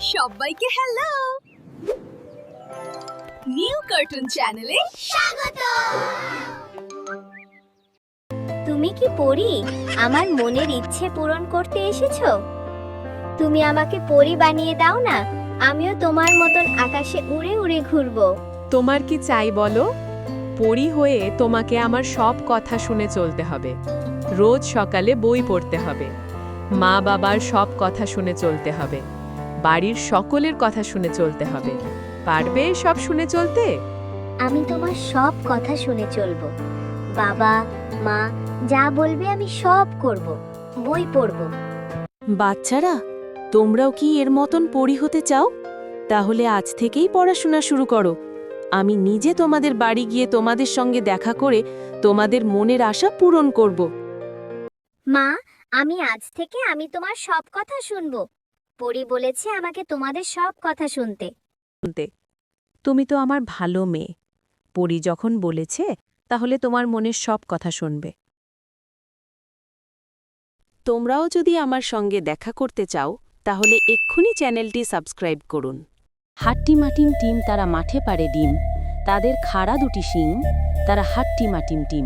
সবাইকে hello, new cartoon চ্যানেলে স্বাগত। তুমি কি পরী আমার মনের ইচ্ছে পূরণ করতে এসেছো? তুমি আমাকে পরী বানিয়ে দাও না, আমিও তোমার মতন আকাশে উড়ে উড়ে ঘুরবো। তোমার কি চাই বলো? পরী হয়ে তোমাকে আমার সব কথা শুনে চলতে হবে। রোজ সকালে বই পড়তে হবে, মা বাবার সব কথা শুনে চলতে হবে, বাড়ির সকলের কথা শুনে চলতে হবে। পারবে সব শুনে চলতে? আমি তোমার সব কথা শুনে চলবো। বাবা মা যা বলবে আমি সব করব, বই পড়ব। বাচ্চারা, তোমরাও কি এর মতন পরী হতে চাও? তাহলে আজ থেকেই পড়াশোনা শুরু করো। আমি নিজে তোমাদের বাড়ি গিয়ে তোমাদের সঙ্গে দেখা করে তোমাদের মনের আশা পূরণ করব। মা, আজ থেকে আমি তোমার সব কথা শুনবো। পরী বলেছে আমাকে তোমাদের সব কথা শুনতে। তুমি তো আমার ভালো মেয়ে। পরী যখন বলেছে, তাহলে তোমার মনের সব কথা শুনবে। তোমরাও যদি আমার সঙ্গে দেখা করতে চাও, তাহলে এক্ষুনি চ্যানেলটি সাবস্ক্রাইব করুন। হাট্টিমাটিম টিম তারা মাঠে পারে ডিম, তাদের খাড়া দুটি শিং, তারা হাট্টিমাটিম টিম।